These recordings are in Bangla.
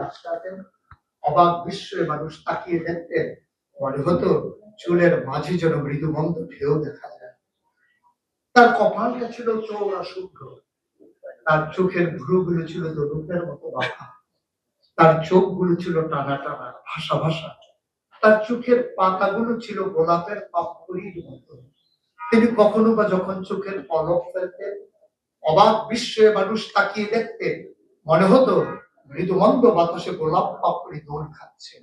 আটকাতেন, অবাক বিস্ময়ে মানুষ তাকিয়ে দেখতেন, মনে হতো চুলের মাঝে যেন মৃদুমন্দ ঢেউ দেখা যায়। তার কপালটা ছিল চওড়া শুভ্র, তার চোখের ভ্রুগুলো ছিল ধনুকের মতো বাঁকা, তার চোখগুলো ছিল টানা টানা ভাসা ভাসা, তার চোখের পাতাগুলো ছিল গোলাপের পাপড়ির মতো। তিনি কখনো বা যখন চোখের পলক ফেলতেন, অবাক বিস্ময়ে মানুষ তাকিয়ে দেখতেন, মনে হতো মৃদুমন্দ বাতাসে গোলাপ পাপড়ি দোল খাচ্ছে।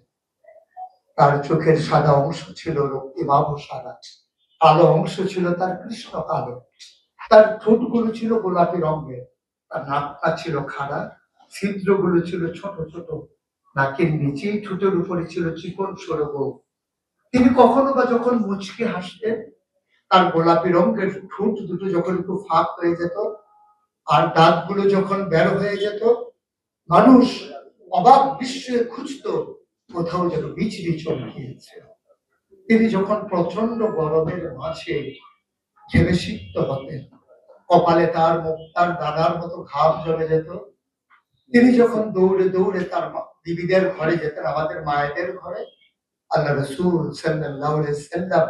তার চোখের সাদা অংশ ছিল রক্তিমাভ সাদা, কালো অংশ ছিল তার কৃষ্ণ কালো। তার ঠোঁটগুলো ছিল গোলাপি রঙের, তার নাকটা ছিল খাড়া, ছিদ্রগুলো ছিল ছোট ছোট, নাকের নিচে ঠোঁটের উপরে ছিল চিকন সরু গোঁফ। তিনি কখনো বা যখন মুচকি হাসতেন, তার গোলাপি রঙের ঠোঁট দুটো যখন একটু ফাঁক হয়ে যেত আর দাঁতগুলো যখন বের হয়ে যেত, মানুষ অবাক বিস্ময়ে খুঁজতো কোথাও যেন বিচড়ি চমকিয়েছে। তিনি যখন প্রচন্ড গরমের মাঝে ঘেমে সিক্ত হতেন, কপালে তার মুক্তার দানার মতো ঘাম জমে যেত, তিনি যখন দৌড়ে দৌড়ে তার বিবিদের ঘরে যেতেন, আমাদের মায়েদের ঘরে, আল্লাহ রাসূল সাল্লাল্লাহু আলাইহি ওয়াসাল্লাম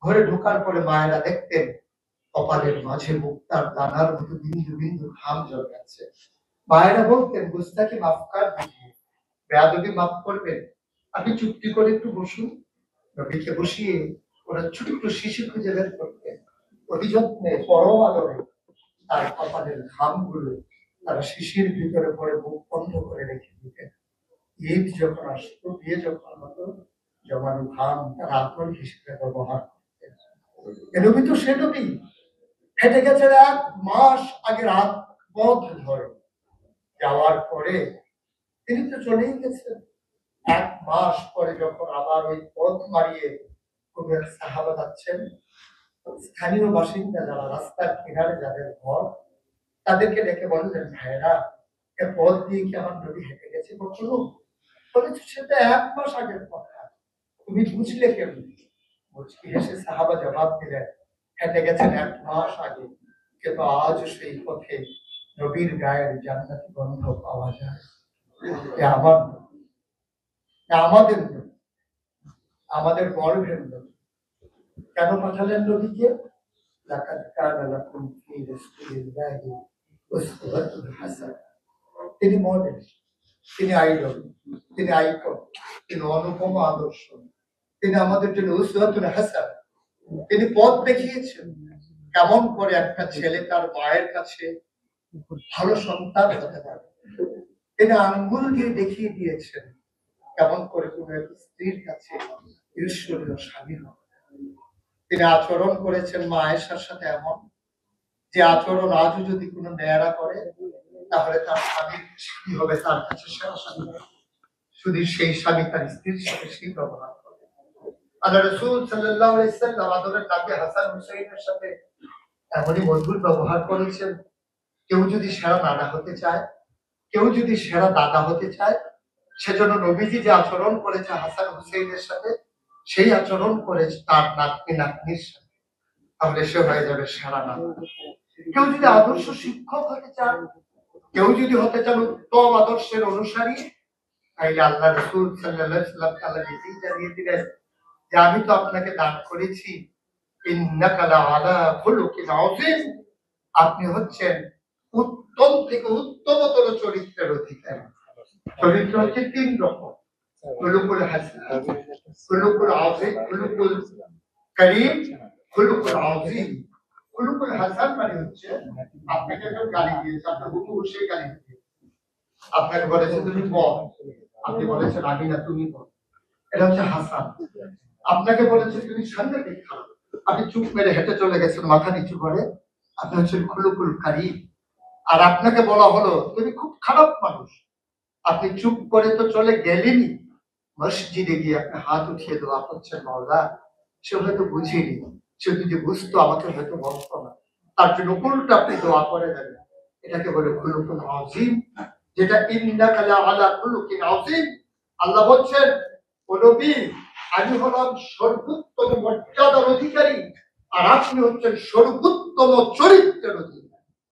ঘরে ঢোকার পরে মায়েরা দেখতেন কপালের মাঝে মুক্তার দানার মতো বিন্দু বিন্দু ঘাম জমে আছে। মায়েরা বলতেন, গুস্তাকি মাফ কর দিজিয়ে, বেয়াদবি মাফ করবেন, আপনি চুপটি করে একটু বসুন। নবীকে বসিয়ে ওরা ছোট্ট শিশু খুঁজে বের করতেন, অতি যত্নে পরম আদরে তার কপালের ঘামগুলো তারা শিশির ভিতরে পরে মুখ বন্ধ করে রেখে দিতেন। ঈদ যখন আসতো, বিয়ে যখন হতো, জমানো ঘাম তারা আপন হিসেবে ব্যবহার করতেন। নবী তো সে নবী, হেঁটে গেছেন 1 মাস আগে রাত পথ ধরে, যাওয়ার পরে তিনি তো চলেই গেছেন। 1 মাস পরে যখন আবার ওই পথ মারিয়ে কোন এক সাহাবা যাচ্ছেন, স্থানীয় বাসিন্দা যারা রাস্তার কিনারে যাদের ঘর, তাদেরকে ডেকে বললেন, ভাইরা এ পথ দিয়ে কি আমার নবী হেঁটে গেছে কখনো? বলেছে, সেটা 1 মাস আগের কথা, তুমি বুঝলে কেমনি? মুচকি হেসে সাহাবা জবাব দিলেন, হেঁটে গেছেন 1 মাস আগে, কিন্তু আজ সেই পথে নবীর গায়ের জান্নাতি গন্ধ পাওয়া যায়। আমার আমাদের আমাদের গর্বের নবী। কেন পাঠালেন নবীকে? লাকাদ কানা লাকুম ফী রাসূলিল্লাহি উসওয়াতুন হাসানাহ। তিনি মডেল, তিনি আইডল, তিনি আইকন, তিনি অনুপম আদর্শ, তিনি আমাদের জন্য উসওয়াতুন হাসানাহ। তিনি পথ দেখিয়েছেন কেমন করে একটা ছেলে তার মায়ের কাছে ভালো সন্তান হতে পারে। তিনি আঙ্গুল দিয়ে দেখিয়ে দিয়েছেন কেমন করে কোন এক স্ত্রীর কাছে ঈশ্বরীয় স্বামী হবে। তিনি আচরণ করেছেন মা আয়েশার সাথে এমন যে আচরণ আজও যদি কোনো মেয়েরা করে, তাহলে তার স্বামীর স্ত্রী হবে তার কাছে সেরা স্বামী, শুধু সেই স্বামী তার স্ত্রীর সাথে সেই ব্যবহার করে। আল্লাহ রাসূল সাল্লাল্লাহু আলাইহি ওয়াসাল্লাম আদরের নাতি হাসান হুসাইনের সাথে এমনই মধুর ব্যবহার করেছেন। কেউ যদি সেরা নানা হতে চায়, কেউ যদি সেরা দাদা হতে চায়, সেজন্য নবীজি যে আচরণ করেছে হাসান হুসাইনের সাথে, সেই আচরণ করেছে তার নাতনি নাতনির সাথে, তাহলে সে হয়ে যাবে সেরা নানা। কেউ যদি আদর্শ শিক্ষক হতে চান, কেউ যদি হতে চান উত্তম আদর্শের অনুসারী, তাইলে আল্লাহ রাসূল সাল্লাল্লাহু আলাইহি ওয়াসাল্লাম তাআলা নিজেই জানিয়ে দিলেন যে আমি তো আপনাকে দান করেছি ইন্নাকা লাআলা খুলুকিন আযীম, আপনি হচ্ছেন উত্তম থেকে উত্তমতর চরিত্রের অধিকারী। চরিত্র হচ্ছে 3 রকম, খুলুকুল হাসান, খুলুকুল আযীম, খুলুকুল কারীম, খুলুকুল আযীম। খুলুকুল হাসান মানে হচ্ছে আপনাকে কেউ গালি দিয়েছে, আপনার হুবহু সেই গালি দিয়েছে, আপনাকে বলেছে তুমি বল, আপনি বলেছেন আমি না তুমি বল, এটা হচ্ছে হাসান। আপনাকে বলেছে তুমি সাংঘাতিক খারাপ, আপনি চুপ মেরে হেঁটে চলে গেছেন মাথা নিচু করে, আপনি হচ্ছেন খুলুকুল কারীম। আর আপনাকে বলা হলো তুমি খুব খারাপ মানুষ, আপনি চুপ করে তো চলে গেলেনই, মসজিদে গিয়ে আপনি হাত উঠিয়ে দোয়া করছেন, মাওলা সে হয়তো বুঝিনি, সে যদি বুঝতো আমাকে হয়তো বলতো না, তার জন্য উল্টো আপনি দোয়া করে দেন। এটাকে বলে খুলুকুল আযীম, যেটা ইন্নাকা লাআলা খুলুকিন আযীম। আল্লাহ বলছেন, ও নবী আমি হলাম সর্বোত্তম মর্যাদার অধিকারী, আর আপনি হচ্ছেন সর্বোত্তম চরিত্রের অধিকারী।